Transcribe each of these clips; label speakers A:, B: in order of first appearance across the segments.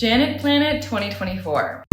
A: Janet Planet 2024.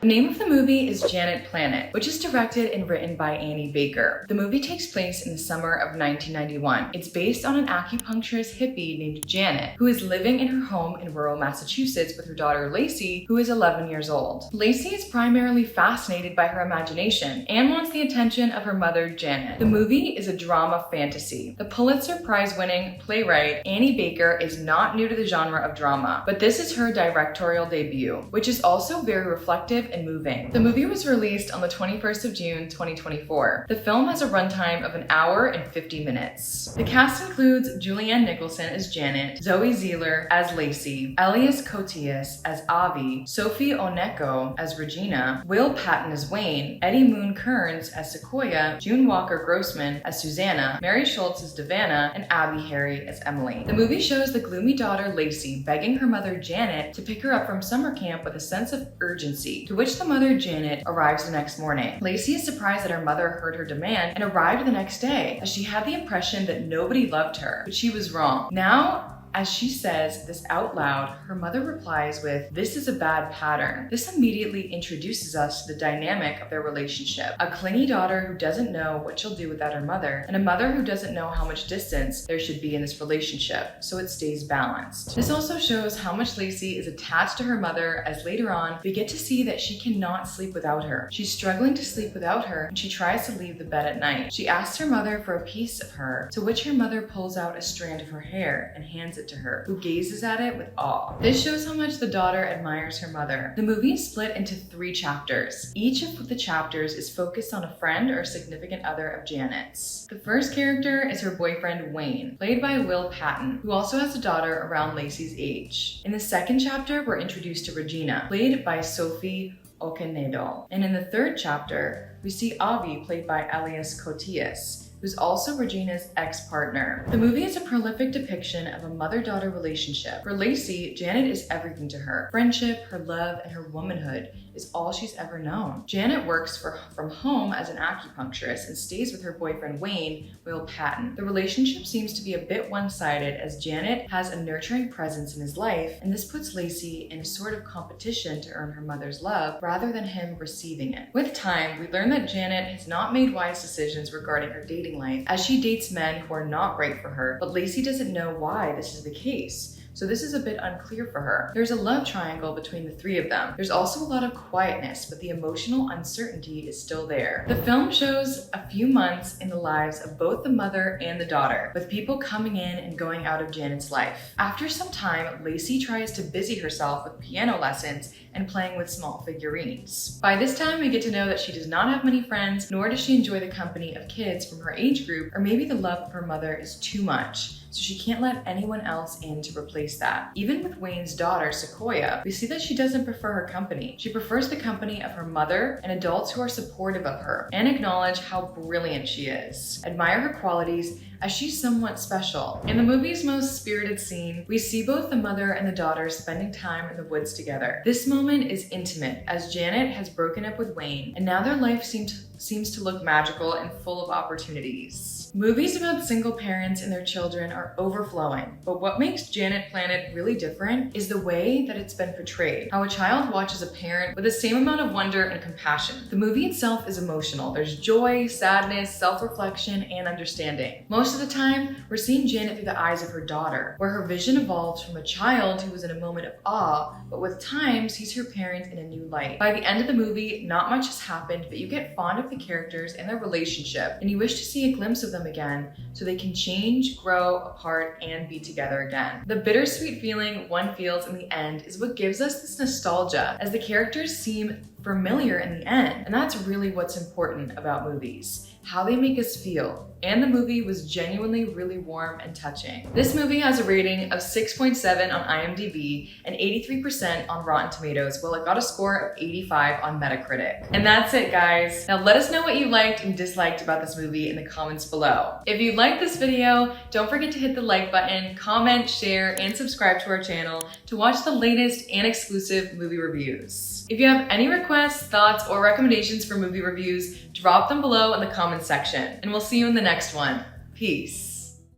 A: The name of the movie is Janet Planet, which is directed and written by Annie Baker. The movie takes place in the summer of 1991. It's based on an acupuncturist hippie named Janet, who is living in her home in rural Massachusetts with her daughter Lacey, who is 11 years old. Lacey is primarily fascinated by her imagination and wants the attention of her mother, Janet. The movie is a drama fantasy. The Pulitzer Prize-winning playwright Annie Baker is not new to the genre of drama, but this is her directorial debut, which is also very reflective and moving. The movie was released on the 21st of June, 2024. The film has a runtime of 1 hour and 50 minutes. The cast includes Julianne Nicholson as Janet, Zoe Ziegler as Lacey, Elias Koteas as Avi, Sophie Oneko as Regina, Will Patton as Wayne, Eddie Moon Kearns as Sequoia, June Walker Grossman as Susanna, Mary Schultz as Davana, and Abby Harry as Emily. The movie shows the gloomy daughter Lacey begging her mother Janet to pick her up from summer camp with a sense of urgency, to which the mother Janet arrives the next morning. Lacey is surprised that her mother heard her demand and arrived the next day, as she had the impression that nobody loved her, but she was wrong. Now, as she says this out loud, her mother replies with, "This is a bad pattern." This immediately introduces us to the dynamic of their relationship. A clingy daughter who doesn't know what she'll do without her mother, and a mother who doesn't know how much distance there should be in this relationship, so it stays balanced. This also shows how much Lacey is attached to her mother, as later on, we get to see that she cannot sleep without her. She's struggling to sleep without her, and she tries to leave the bed at night. She asks her mother for a piece of her, to which her mother pulls out a strand of her hair and hands it to her, who gazes at it with awe. This shows how much the daughter admires her mother. The movie is split into 3 chapters. Each of the chapters is focused on a friend or significant other of Janet's. The first character is her boyfriend Wayne, played by Will Patton, who also has a daughter around Lacey's age. In the second chapter, we're introduced to Regina, played by Sophie Okonedo. And in the third chapter, we see Avi, played by Elias Koteas, who's also Regina's ex-partner. The movie is a prolific depiction of a mother-daughter relationship. For Lacey, Janet is everything to her. Friendship, her love, and her womanhood is all she's ever known. Janet works from home as an acupuncturist and stays with her boyfriend Wayne, Will Patton. The relationship seems to be a bit one-sided, as Janet has a nurturing presence in his life, and this puts Lacey in a sort of competition to earn her mother's love rather than him receiving it. With time, we learn that Janet has not made wise decisions regarding her dating life, as she dates men who are not right for her, but Lacey doesn't know why this is the case. So this is a bit unclear for her. There's a love triangle between the 3 of them. There's also a lot of quietness, but the emotional uncertainty is still there. The film shows a few months in the lives of both the mother and the daughter, with people coming in and going out of Janet's life. After some time, Lacey tries to busy herself with piano lessons and playing with small figurines. By this time, we get to know that she does not have many friends, nor does she enjoy the company of kids from her age group, or maybe the love of her mother is too much, so she can't let anyone else in to replace that. Even with Wayne's daughter, Sequoia, we see that she doesn't prefer her company. She prefers the company of her mother and adults who are supportive of her and acknowledge how brilliant she is. Admire her qualities, as she's somewhat special. In the movie's most spirited scene, we see both the mother and the daughter spending time in the woods together. This moment is intimate, as Janet has broken up with Wayne, and now their life seems to look magical and full of opportunities. Movies about single parents and their children are overflowing, but what makes Janet Planet really different is the way that it's been portrayed. How a child watches a parent with the same amount of wonder and compassion. The movie itself is emotional. There's joy, sadness, self-reflection, and understanding. Most of the time, we're seeing Janet through the eyes of her daughter, where her vision evolves from a child who was in a moment of awe, but with time sees her parent in a new light. By the end of the movie, not much has happened, but you get fond of the characters and their relationship, and you wish to see a glimpse of them again so they can change, grow apart, and be together again. The bittersweet feeling one feels in the end is what gives us this nostalgia, as the characters seem familiar in the end, and that's really what's important about movies, how they make us feel. And the movie was genuinely really warm and touching. This movie has a rating of 6.7 on IMDb and 83% on Rotten Tomatoes, while it got a score of 85 on Metacritic. And that's it, guys. Now let us know what you liked and disliked about this movie in the comments below. If you liked this video, don't forget to hit the like button, comment, share, and subscribe to our channel to watch the latest and exclusive movie reviews. If you have any requests, thoughts, or recommendations for movie reviews, drop them below in the comments section, and we'll see you in the next one. Peace.